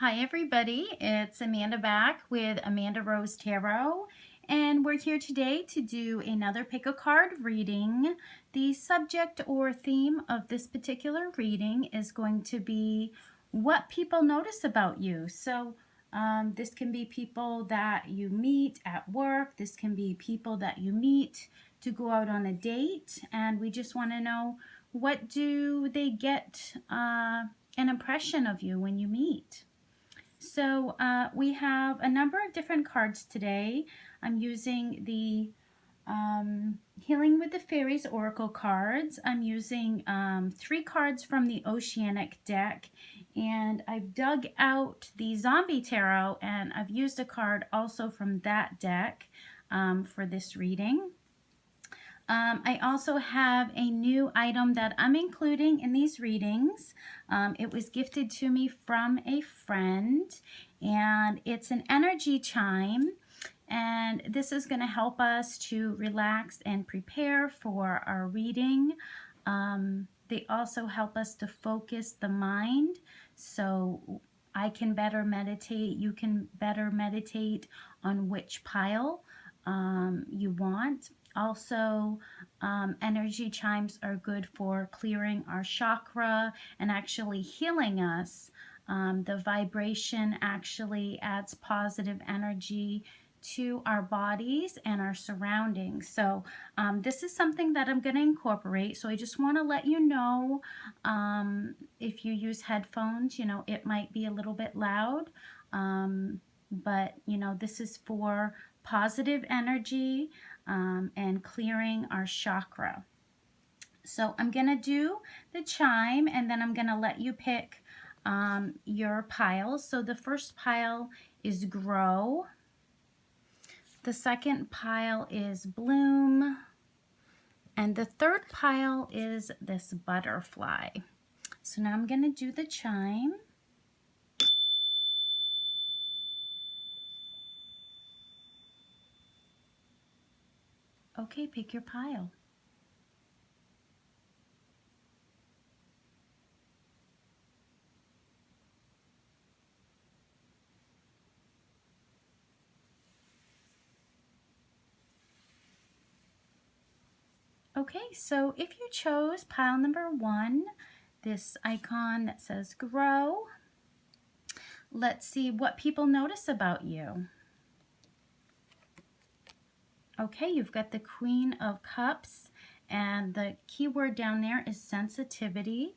Hi everybody, it's Amanda back with Amandarosetarot, and we're here today to do another pick a card reading. The subject or theme of this particular reading is going to be what people notice about you. So this can be people that you meet at work, this can be people that you meet to go out on a date, and we just want to know, what do they get an impression of you when you meet? So we have a number of different cards today. I'm using the Healing with the Fairies Oracle cards. I'm using 3 cards from the Oceanic deck, and I've dug out the Zombie Tarot, and I've used a card also from that deck for this reading. I also have a new item that I'm including in these readings. It was gifted to me from a friend, and it's an energy chime, and this is going to help us to relax and prepare for our reading. They also help us to focus the mind, so I can better meditate, you can better meditate on which pile you want. Also, energy chimes are good for clearing our chakra and actually healing us. The vibration actually adds positive energy to our bodies and our surroundings. So this is something that I'm going to incorporate. So I just want to let you know, if you use headphones, it might be a little bit loud. But this is for positive energy and clearing our chakra. So I'm going to do the chime, and then I'm going to let you pick your piles. So the first pile is grow. The second pile is bloom. And the third pile is this butterfly. So now I'm going to do the chime. Okay, pick your pile. Okay, so if you chose pile number 1, this icon that says grow, let's see what people notice about you. Okay, you've got the Queen of Cups, and the keyword down there is sensitivity.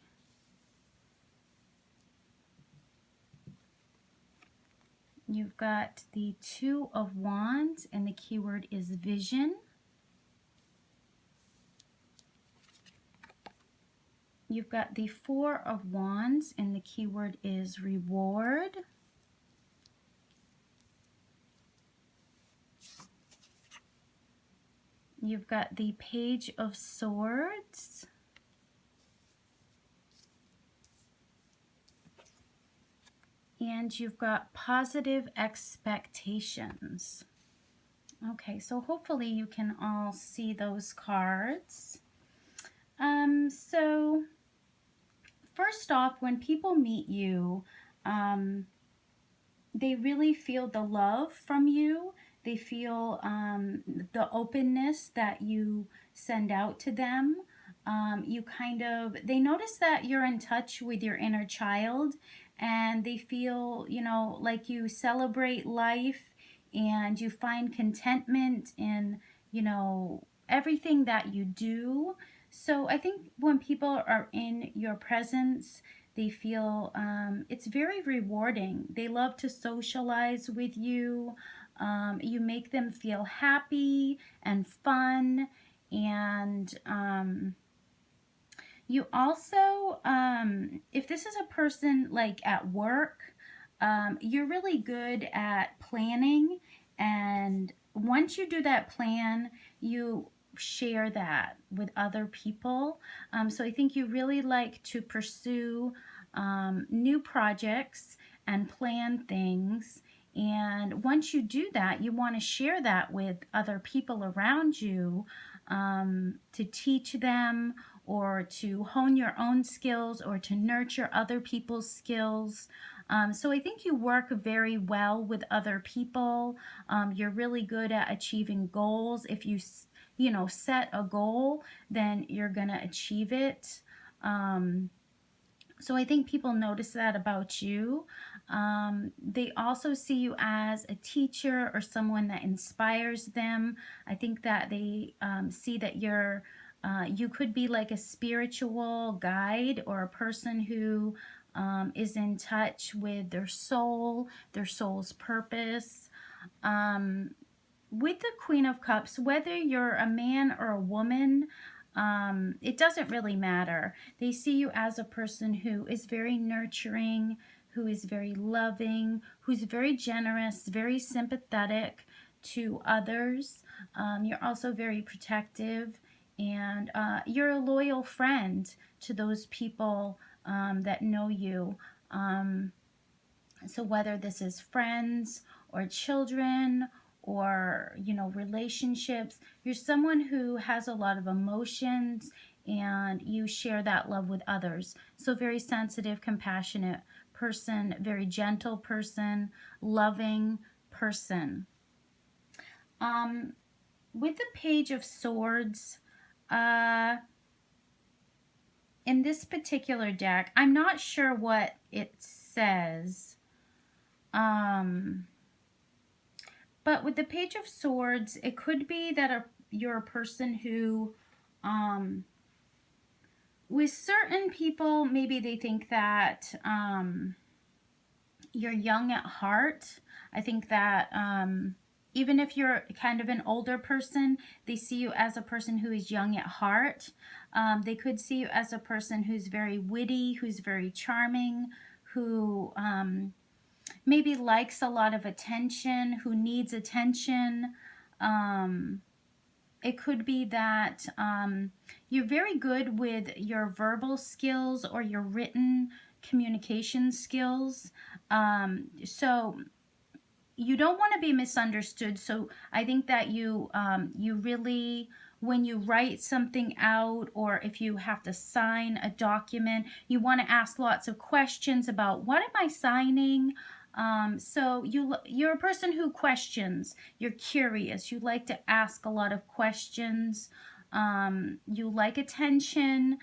You've got the Two of Wands, and the keyword is vision. You've got the Four of Wands, and the keyword is reward. You've got the Page of Swords. And you've got positive expectations. Okay, so hopefully you can all see those cards. So first off, when people meet you, they really feel the love from you. They feel the openness that you send out to them. They notice that you're in touch with your inner child, and they feel, like you celebrate life and you find contentment in, everything that you do. So I think when people are in your presence, they feel it's very rewarding. They love to socialize with you. You make them feel happy and fun. And you also, if this is a person like at work, you're really good at planning. And once you do that plan, you share that with other people. So I think you really like to pursue new projects and plan things. And once you do that, you want to share that with other people around you, to teach them or to hone your own skills or to nurture other people's skills. So I think you work very well with other people. You're really good at achieving goals. If you know, set a goal, then you're going to achieve it. So I think people notice that about you. They also see you as a teacher or someone that inspires them. I think that they see that you could be like a spiritual guide or a person who is in touch with their soul's purpose. With the Queen of Cups, whether you're a man or a woman, it doesn't really matter. They see you as a person who is very nurturing, who is very loving, who's very generous, very sympathetic to others. You're also very protective, and you're a loyal friend to those people that know you. So whether this is friends or children or, you know, relationships, you're someone who has a lot of emotions and you share that love with others. So very sensitive, compassionate person, very gentle person, loving person. With the Page of Swords, in this particular deck, I'm not sure what it says. But with the Page of Swords, it could be that you're a person who, with certain people, maybe they think that you're young at heart. I think that even if you're kind of an older person, they see you as a person who is young at heart. They could see you as a person who's very witty, who's very charming, who maybe likes a lot of attention, who needs attention. It could be that you're very good with your verbal skills or your written communication skills. So you don't want to be misunderstood. So I think that you really, when you write something out or if you have to sign a document, you want to ask lots of questions about what am I signing? So you're a person who questions. You're curious. You like to ask a lot of questions. You like attention.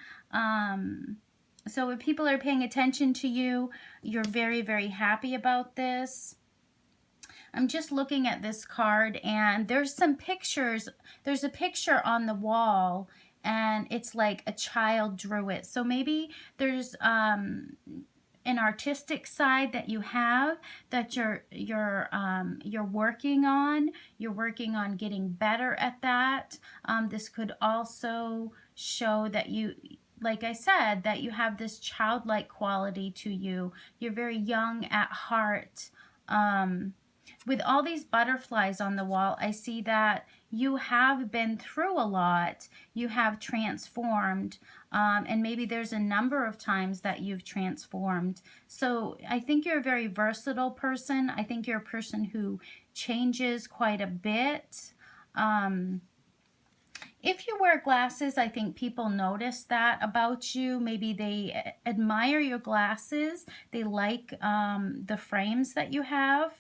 So if people are paying attention to you, you're very, very happy about this. I'm just looking at this card and there's some pictures. There's a picture on the wall and it's like a child drew it. So maybe there's an artistic side that you have that you're working on. You're working on getting better at that. This could also show that you, like I said, that you have this childlike quality to you. You're very young at heart. With all these butterflies on the wall, I see that you have been through a lot. You have transformed, and maybe there's a number of times that you've transformed. So I think you're a very versatile person. I think you're a person who changes quite a bit. If you wear glasses, I think people notice that about you. Maybe they admire your glasses. They like the frames that you have.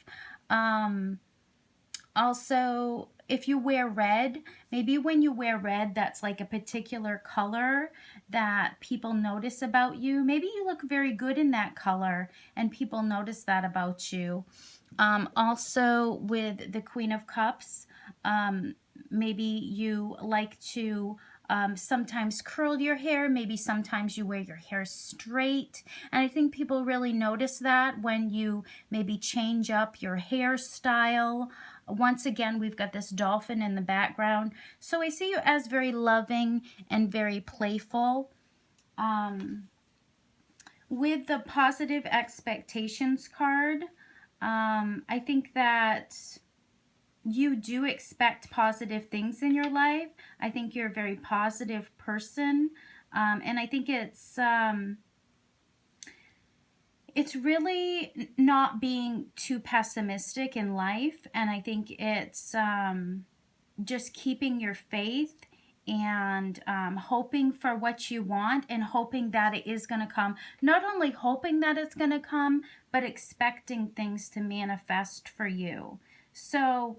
Also, if you wear red, maybe when you wear red, that's like a particular color that people notice about you. Maybe you look very good in that color and people notice that about you. Also, with the Queen of Cups, maybe you like to sometimes curl your hair, maybe sometimes you wear your hair straight, and I think people really notice that when you maybe change up your hairstyle. Once again, we've got this dolphin in the background, so I see you as very loving and very playful. With the Positive Expectations card, I think that you do expect positive things in your life. I think you're a very positive person. And I think it's really not being too pessimistic in life. And I think it's just keeping your faith and hoping for what you want and hoping that it is going to come. Not only hoping that it's going to come, but expecting things to manifest for you. So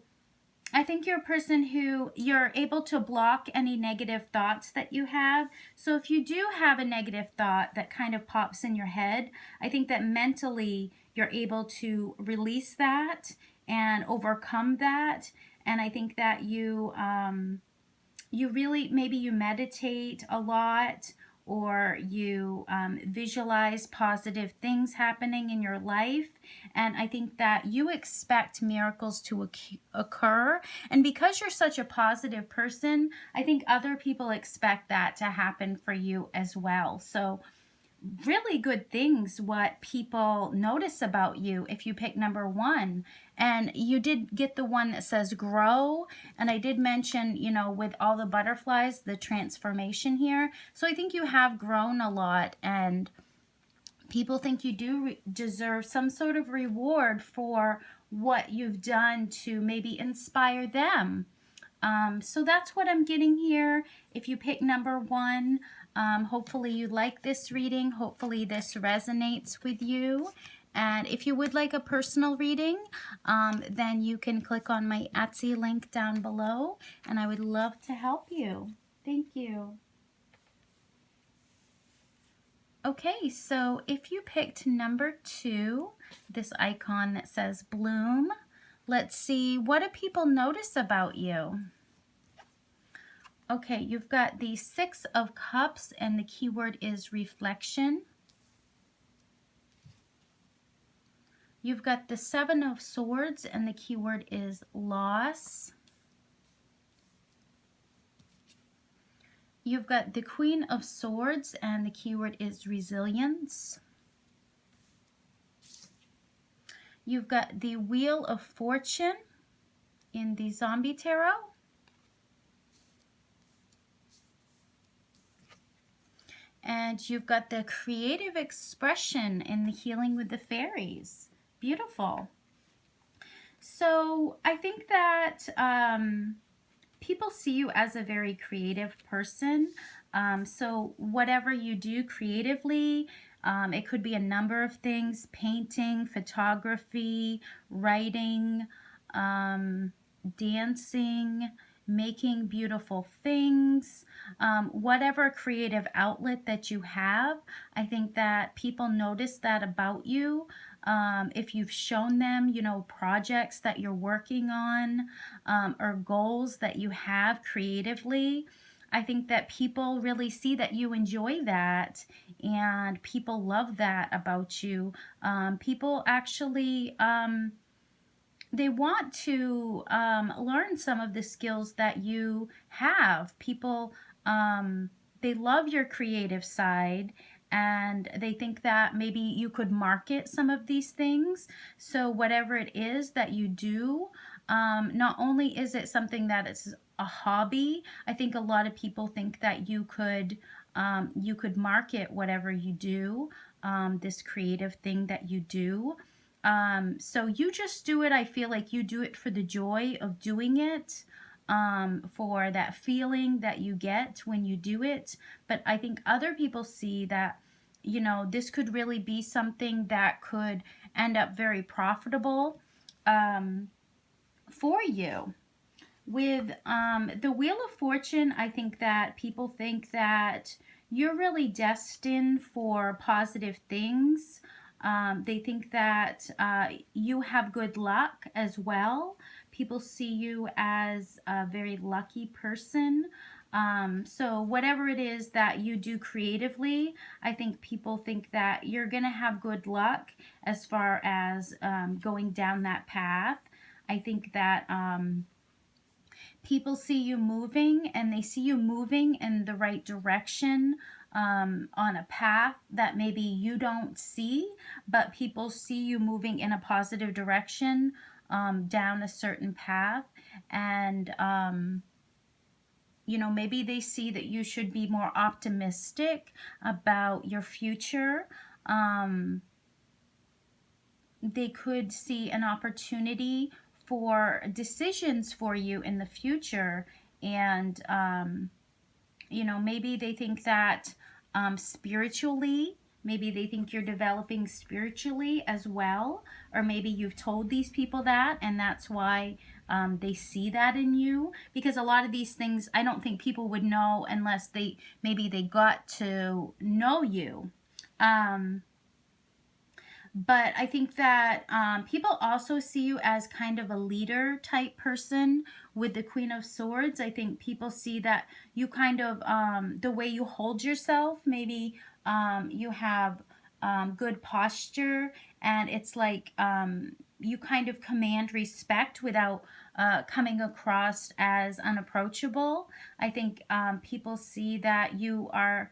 I think you're a person who you're able to block any negative thoughts that you have. So if you do have a negative thought that kind of pops in your head, I think that mentally you're able to release that and overcome that. And I think that you really, maybe you meditate a lot, or you visualize positive things happening in your life. And I think that you expect miracles to occur. And because you're such a positive person, I think other people expect that to happen for you as well. So really good things what people notice about you if you pick number 1. And you did get the one that says grow, and I did mention, you know, with all the butterflies, the transformation here. So I think you have grown a lot, and people think you do deserve some sort of reward for what you've done to maybe inspire them. So that's what I'm getting here. If you pick number 1, hopefully you like this reading. Hopefully this resonates with you. And if you would like a personal reading, then you can click on my Etsy link down below, and I would love to help you. Thank you. Okay, so if you picked number 2, this icon that says bloom, let's see, what do people notice about you? Okay, you've got the 6 of Cups, and the keyword is reflection. You've got the 7 of Swords, and the keyword is loss. You've got the Queen of Swords, and the keyword is resilience. You've got the Wheel of Fortune in the Zombie Tarot. And you've got the creative expression in the Healing with the Fairies. Beautiful. So I think that people see you as a very creative person. So whatever you do creatively, it could be a number of things: painting, photography, writing, dancing, making beautiful things, whatever creative outlet that you have. I think that people notice that about you. If you've shown them, you know, projects that you're working on, or goals that you have creatively, I think that people really see that you enjoy that, and people love that about you. People actually they want to learn some of the skills that you have. People, they love your creative side, and they think that maybe you could market some of these things. So whatever it is that you do, not only is it something that is a hobby, I think a lot of people think that you could market whatever you do, this creative thing that you do. So you just do it. I feel like you do it for the joy of doing it, for that feeling that you get when you do it. But I think other people see that, you know, this could really be something that could end up very profitable for you. With the Wheel of Fortune, I think that people think that you're really destined for positive things. They think that you have good luck as well. People see you as a very lucky person. So whatever it is that you do creatively, I think people think that you're going to have good luck as far as going down that path. I think that people see you moving, and they see you moving in the right direction, on a path that maybe you don't see, but people see you moving in a positive direction, down a certain path. And you know, maybe they see that you should be more optimistic about your future. They could see an opportunity for decisions for you in the future. And you know, maybe they think that spiritually, maybe they think you're developing spiritually as well, or maybe you've told these people that, and that's why they see that in you. Because a lot of these things, I don't think people would know unless maybe they got to know you. But I think that people also see you as kind of a leader type person with the Queen of Swords. I think people see that you kind of, the way you hold yourself, maybe you have good posture, and it's like you kind of command respect without coming across as unapproachable. I think people see that you are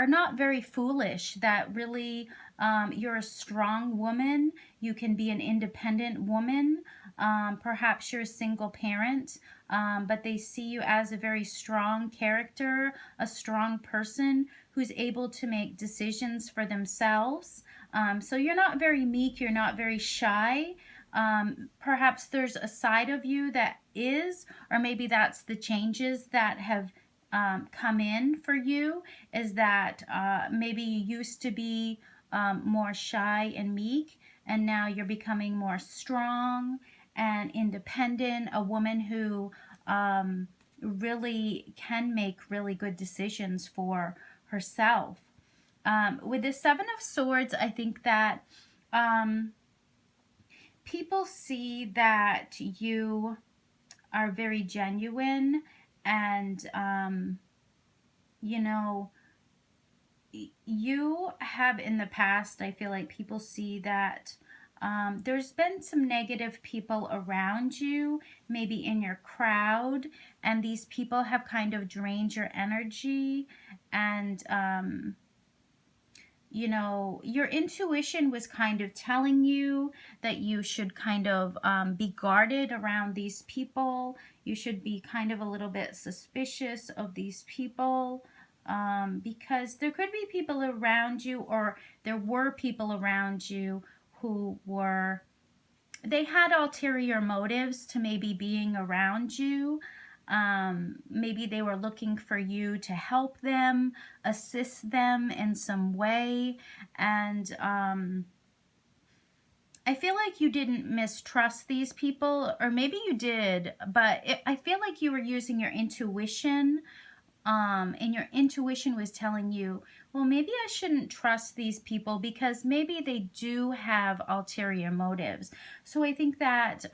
not very foolish, that really you're a strong woman. You can be an independent woman. Perhaps you're a single parent, but they see you as a very strong character, a strong person who's able to make decisions for themselves. So you're not very meek, you're not very shy. Perhaps there's a side of you that is, or maybe that's the changes that have come in for you, is that maybe you used to be more shy and meek, and now you're becoming more strong and independent, a woman who really can make really good decisions for herself. With the Seven of Swords, I think that people see that you are very genuine, and you know, you have in the past, I feel like people see that there's been some negative people around you, maybe in your crowd, and these people have kind of drained your energy, and you know, your intuition was kind of telling you that you should kind of be guarded around these people. You should be kind of a little bit suspicious of these people, because there could be people around you, or there were people around you who were, they had ulterior motives to maybe being around you. Maybe they were looking for you to help them, assist them in some way. And I feel like you didn't mistrust these people, or maybe you did, but I feel like you were using your intuition. And your intuition was telling you, well, maybe I shouldn't trust these people because maybe they do have ulterior motives. So I think that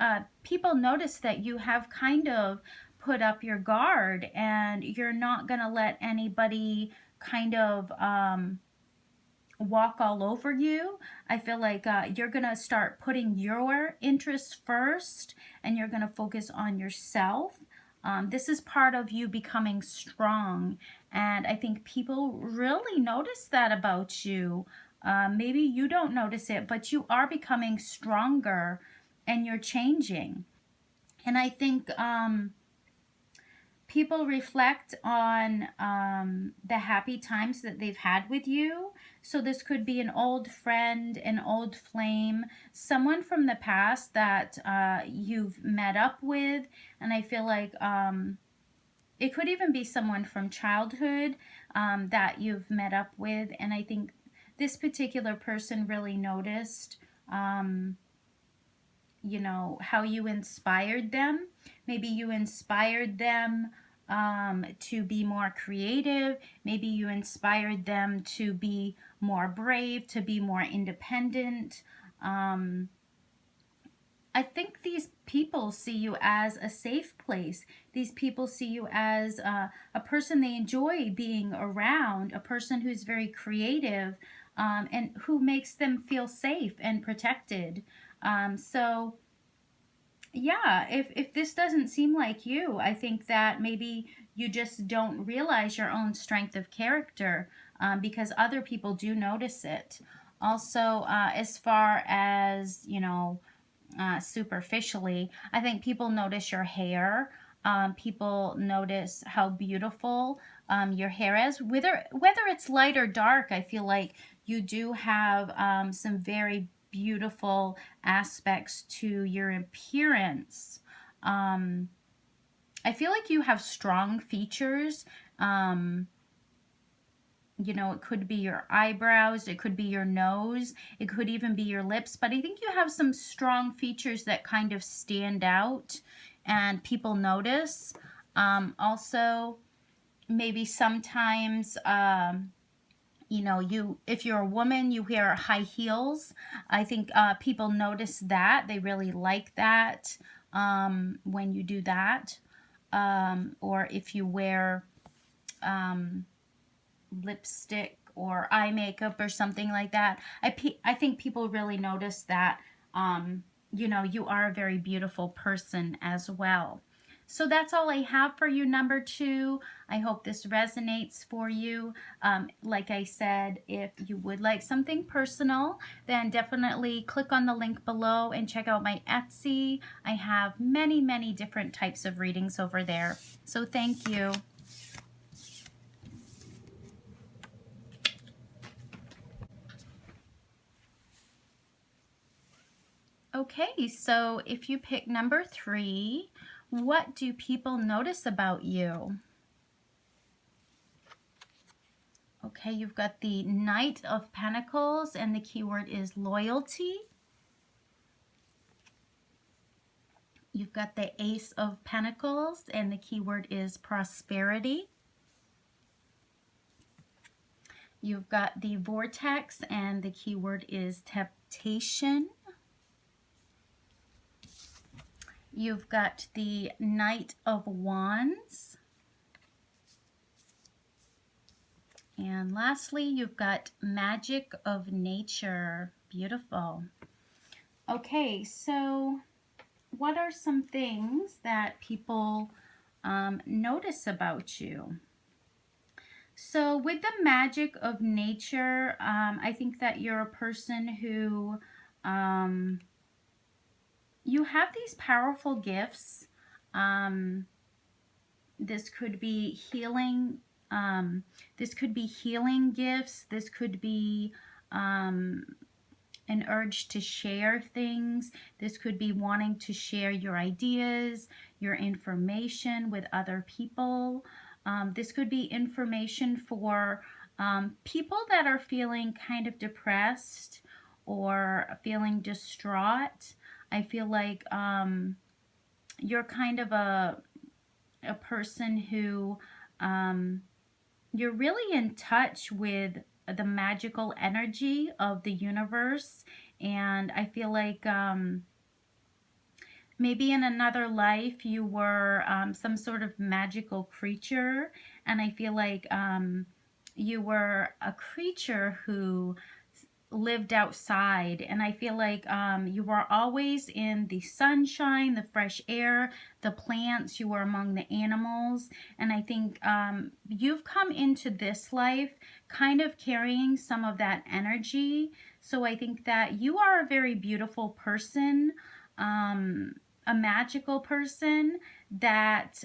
people notice that you have kind of put up your guard, and you're not going to let anybody kind of walk all over you. I feel like you're going to start putting your interests first, and you're going to focus on yourself. This is part of you becoming strong, and I think people really notice that about you. Maybe you don't notice it, but you are becoming stronger, and you're changing. And I think people reflect on the happy times that they've had with you. So this could be an old friend, an old flame, someone from the past that you've met up with. And I feel like it could even be someone from childhood that you've met up with. And I think this particular person really noticed you know, how you inspired them. Maybe you inspired them to be more creative. Maybe you inspired them to be more brave, to be more independent. I think these people see you as a safe place. These people see you as a person they enjoy being around, a person who's very creative, and who makes them feel safe and protected. So yeah, if this doesn't seem like you, I think that maybe you just don't realize your own strength of character, because other people do notice it. Also, as far as, you know, superficially, I think people notice your hair. People notice how beautiful your hair is. Whether it's light or dark, I feel like you do have some very beautiful aspects to your appearance. I feel like you have strong features. You know, it could be your eyebrows, it could be your nose, it could even be your lips, but I think you have some strong features that kind of stand out and people notice. Also, maybe sometimes, you know, if you're a woman, you wear high heels. I think people notice that. They really like that when you do that. Or if you wear lipstick or eye makeup or something like that. I think people really notice that, you know, you are a very beautiful person as well. So that's all I have for you, number 2. I hope this resonates for you. Like I said, if you would like something personal, then definitely click on the link below and check out my Etsy. I have many, many different types of readings over there. So thank you. Okay, so if you pick number 3, what do people notice about you? Okay, you've got the Knight of Pentacles, and the keyword is loyalty. You've got the Ace of Pentacles, and the keyword is prosperity. You've got the Vortex, and the keyword is temptation. You've got the Knight of Wands. And lastly, you've got Magic of Nature. Beautiful. Okay, so what are some things that people notice about you? So with the Magic of Nature, I think that you're a person who you have these powerful gifts. This could be healing. This could be healing gifts. This could be an urge to share things. This could be wanting to share your ideas, your information with other people. This could be information for people that are feeling kind of depressed or feeling distraught. I feel like you're kind of a person who you're really in touch with the magical energy of the universe, and I feel like maybe in another life you were some sort of magical creature, and I feel like you were a creature who lived outside, and I feel like you were always in the sunshine, the fresh air, the plants. You were among the animals, and I think you've come into this life kind of carrying some of that energy. So I think that you are a very beautiful person, a magical person that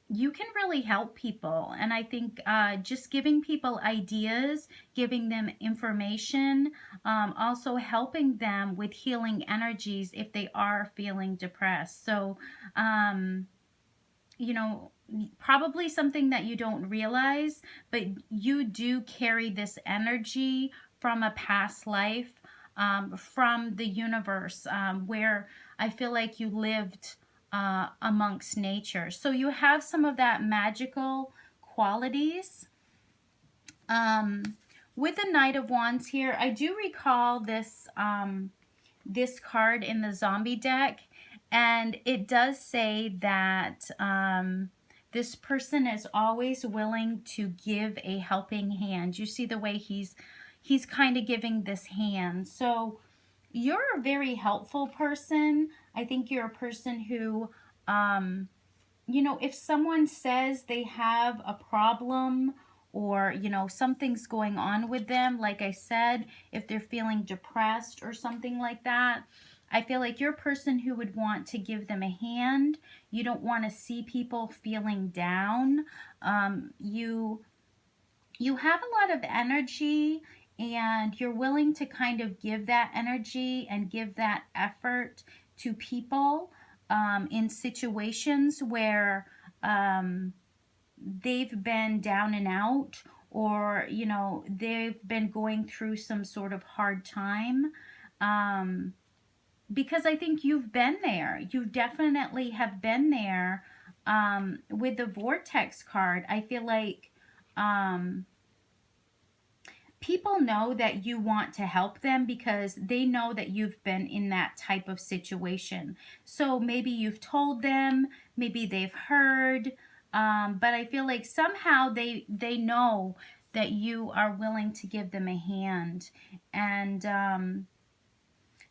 you can really help people. And I think just giving people ideas, giving them information, also helping them with healing energies if they are feeling depressed. So, you know, probably something that you don't realize, but you do carry this energy from a past life, from the universe, where I feel like you lived amongst nature. So you have some of that magical qualities. With the Knight of Wands here, I do recall this this card in the zombie deck, and it does say that this person is always willing to give a helping hand. You see the way he's kind of giving this hand. So you're a very helpful person. I think you're a person who, you know, if someone says they have a problem or, you know, something's going on with them, like I said, if they're feeling depressed or something like that, I feel like you're a person who would want to give them a hand. You don't want to see people feeling down. You have a lot of energy, and you're willing to kind of give that energy and give that effort to people in situations where they've been down and out, or they've been going through some sort of hard time. Because I think you've been there. You definitely have been there. With the Vortex card, I feel like people know that you want to help them because they know that you've been in that type of situation. So maybe you've told them, maybe they've heard, but I feel like somehow they know that you are willing to give them a hand. And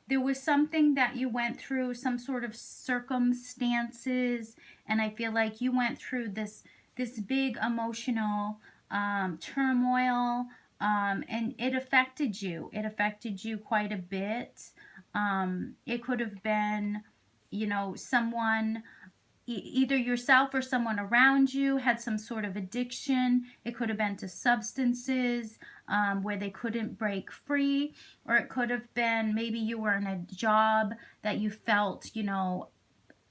there was something that you went through, some sort of circumstances, and I feel like you went through this big emotional turmoil, and it affected you. It affected you quite a bit. It could have been, someone, either yourself or someone around you had some sort of addiction. It could have been to substances, where they couldn't break free, or it could have been maybe you were in a job that you felt,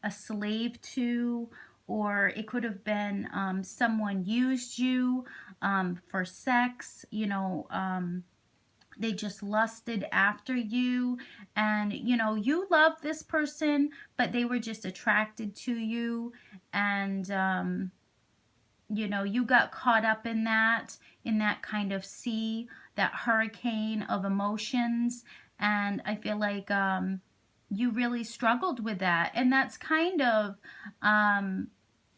a slave to, or it could have been someone used you for sex, they just lusted after you, and you love this person, but they were just attracted to you, and you got caught up in that kind of sea, that hurricane of emotions. And I feel like you really struggled with that, and that's kind of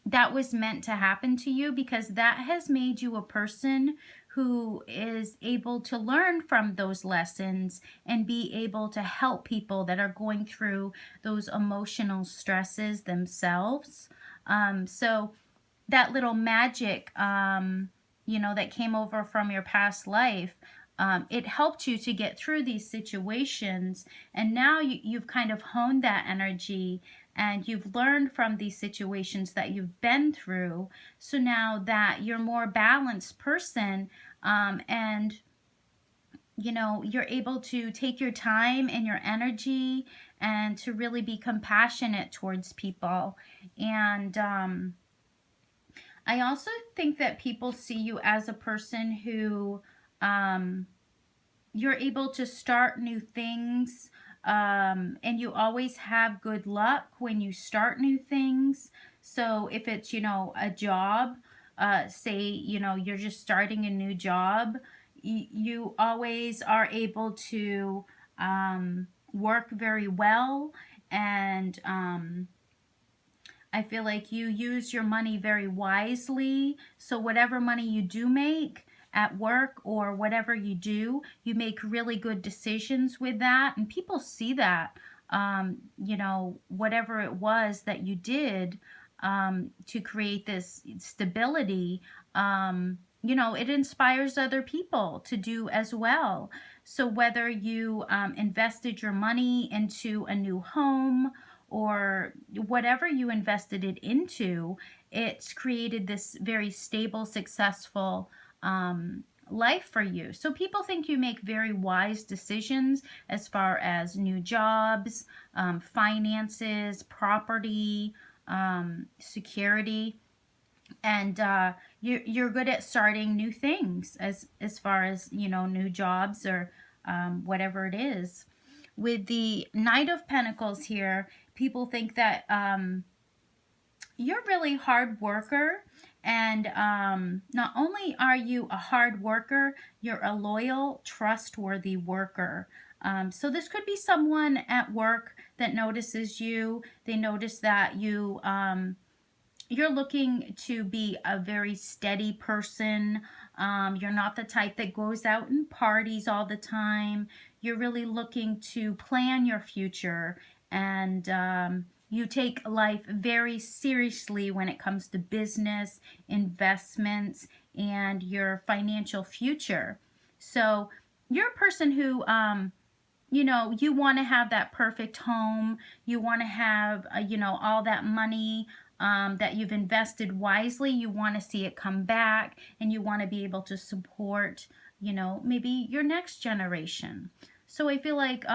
that was meant to happen to you, because that has made you a person who is able to learn from those lessons and be able to help people that are going through those emotional stresses themselves. So that little magic, that came over from your past life, it helped you to get through these situations. And now you've kind of honed that energy, and you've learned from these situations that you've been through. So now that you're a more balanced person, and you're able to take your time and your energy and to really be compassionate towards people. And I also think that people see you as a person who you're able to start new things, and you always have good luck when you start new things. So if it's, a job, say, you're just starting a new job, you always are able to work very well. And I feel like you use your money very wisely. So whatever money you do make at work or whatever you do, you make really good decisions with that. And people see that, whatever it was that you did to create this stability, it inspires other people to do as well. So whether you invested your money into a new home, or whatever you invested it into, it's created this very stable, successful life for you. So people think you make very wise decisions as far as new jobs, finances, property, security, and you're good at starting new things as far as new jobs, or whatever it is. With the Knight of Pentacles here, people think that you're really hard worker, and not only are you a hard worker, you're a loyal, trustworthy worker. So this could be someone at work that notices you. They notice that you're looking to be a very steady person. You're not the type that goes out and parties all the time. You're really looking to plan your future, and you take life very seriously when it comes to business, investments, and your financial future. So you're a person who, you want to have that perfect home. You want to have, all that money that you've invested wisely. You want to see it come back, and you want to be able to support, maybe your next generation. So I feel like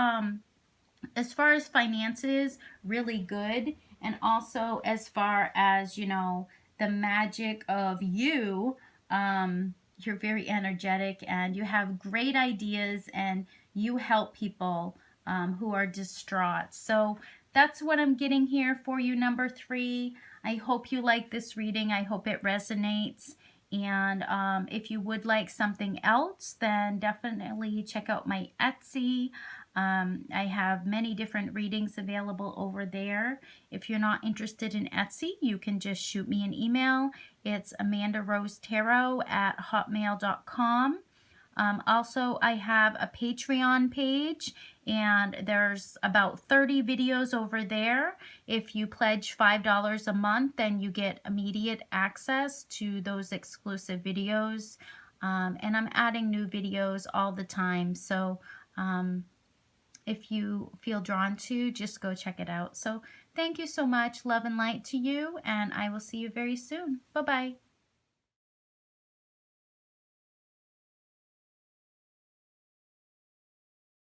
as far as finances, really good. And also as far as, the magic of you. You're very energetic and you have great ideas and you help people who are distraught. So that's what I'm getting here for you, number 3. I hope you like this reading. I hope it resonates. And if you would like something else, then definitely check out my Etsy. I have many different readings available over there. If you're not interested in Etsy, you can just shoot me an email. It's amandarosetarot@hotmail.com. Also, I have a Patreon page, and there's about 30 videos over there. If you pledge $5 a month, then you get immediate access to those exclusive videos. And I'm adding new videos all the time. So if you feel drawn to, just go check it out. So thank you so much. Love and light to you, and I will see you very soon. Bye-bye.